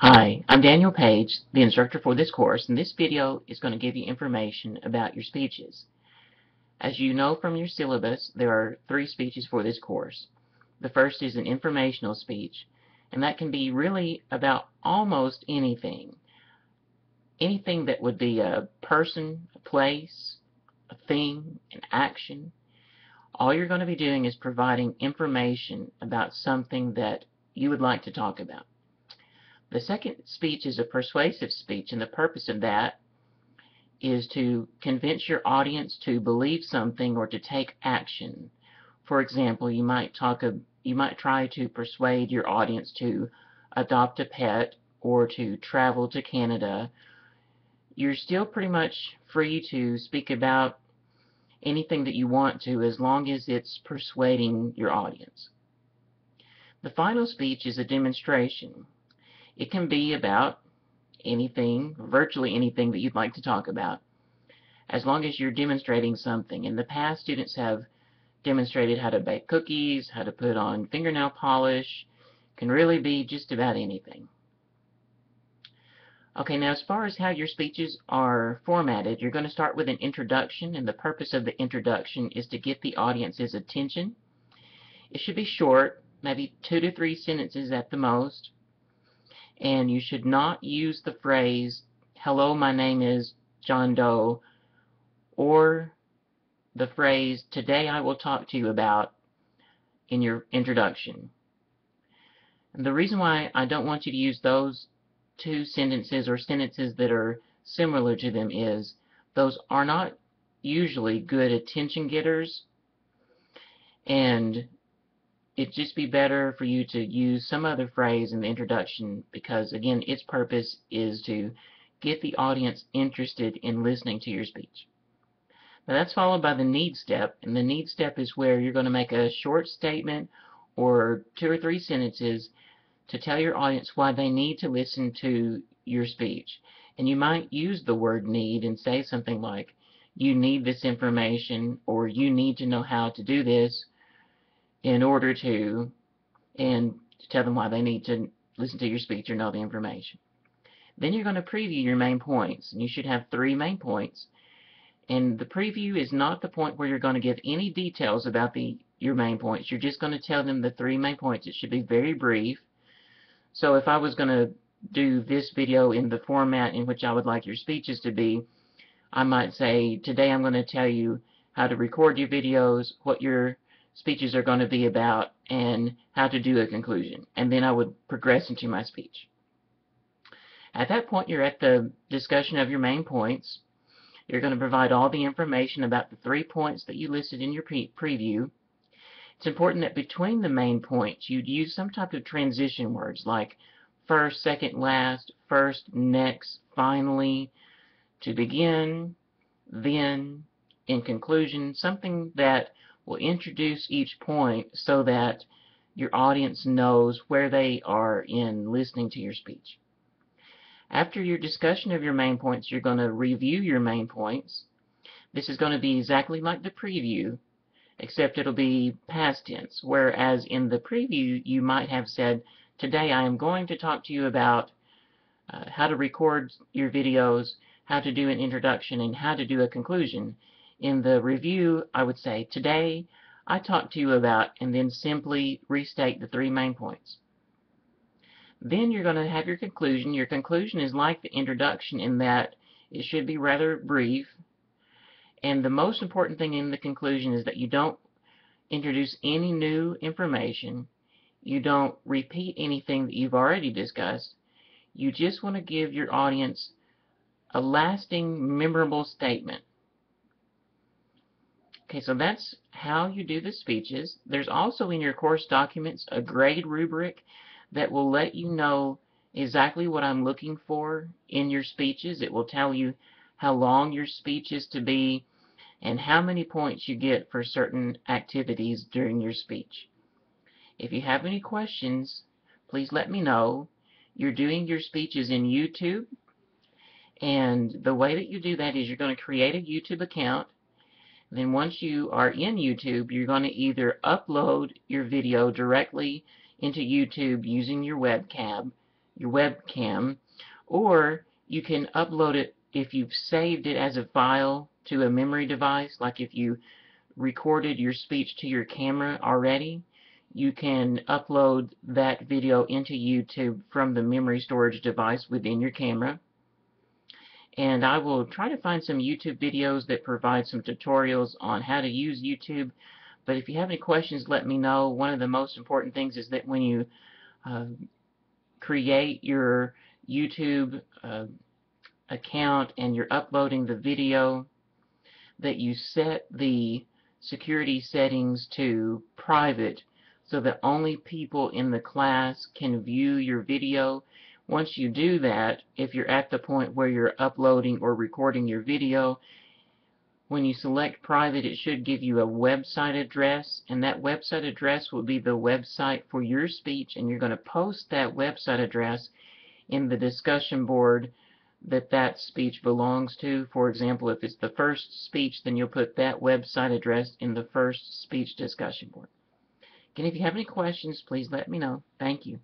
Hi, I'm Daniel Page, the instructor for this course, and this video is going to give you information about your speeches. As you know from your syllabus, there are 3 speeches for this course. The first is an informational speech, and that can be really about almost anything. Anything that would be a person, a place, a thing, an action. All you're going to be doing is providing information about something that you would like to talk about. The second speech is a persuasive speech, and the purpose of that is to convince your audience to believe something or to take action. For example, you might try to persuade your audience to adopt a pet or to travel to Canada. You're still pretty much free to speak about anything that you want to, as long as it's persuading your audience. The final speech is a demonstration. It can be about anything, virtually anything that you'd like to talk about, as long as you're demonstrating something. In the past, students have demonstrated how to bake cookies, how to put on fingernail polish. Can really be just about anything. Okay, now as far as how your speeches are formatted, you're going to start with an introduction, and the purpose of the introduction is to get the audience's attention. It should be short, maybe 2 to 3 sentences at the most, and you should not use the phrase, "Hello, my name is John Doe," or the phrase, "Today I will talk to you about," in your introduction. And the reason why I don't want you to use those 2 sentences or sentences that are similar to them is those are not usually good attention getters, and it'd just be better for you to use some other phrase in the introduction, because again, its purpose is to get the audience interested in listening to your speech. Now that's followed by the need step, and the need step is where you're going to make a short statement or 2 or 3 sentences to tell your audience why they need to listen to your speech. And you might use the word need and say something like, "You need this information," or "You need to know how to do this in order to," and to tell them why they need to listen to your speech or know the information. Then you're going to preview your main points, and you should have 3 main points. And the preview is not the point where you're going to give any details about your main points. You're just going to tell them the 3 main points. It should be very brief. So if I was going to do this video in the format in which I would like your speeches to be, I might say, "Today I'm going to tell you how to record your videos, what your speeches are going to be about, and how to do a conclusion." And then I would progress into my speech. At that point, you're at the discussion of your main points. You're going to provide all the information about the 3 points that you listed in your preview. It's important that between the main points you'd use some type of transition words like first, second, last, first, next, finally, to begin, then, in conclusion, something that will introduce each point so that your audience knows where they are in listening to your speech. After your discussion of your main points, you're going to review your main points. This is going to be exactly like the preview, except it'll be past tense, whereas in the preview you might have said, "Today I am going to talk to you about how to record your videos, how to do an introduction, and how to do a conclusion." In the review, I would say, "Today I talked to you about," and then simply restate the 3 main points. Then you're going to have your conclusion. Your conclusion is like the introduction in that it should be rather brief. And the most important thing in the conclusion is that you don't introduce any new information. You don't repeat anything that you've already discussed. You just want to give your audience a lasting, memorable statement. Okay, so that's how you do the speeches. There's also in your course documents a grade rubric that will let you know exactly what I'm looking for in your speeches. It will tell you how long your speech is to be and how many points you get for certain activities during your speech. If you have any questions, please let me know. You're doing your speeches in YouTube, and the way that you do that is you're going to create a YouTube account. Then once you are in YouTube, you're going to either upload your video directly into YouTube using your webcam. your webcam, or you can upload it if you've saved it as a file to a memory device, like if you recorded your speech to your camera already, you can upload that video into YouTube from the memory storage device within your camera. And I will try to find some YouTube videos that provide some tutorials on how to use YouTube. But if you have any questions, let me know. One of the most important things is that when you create your YouTube account and you're uploading the video, that you set the security settings to private so that only people in the class can view your video. Once you do that, if you're at the point where you're uploading or recording your video, when you select private, it should give you a website address, and that website address will be the website for your speech, and you're going to post that website address in the discussion board that speech belongs to. For example, if it's the first speech, then you'll put that website address in the first speech discussion board. Again, if you have any questions, please let me know. Thank you.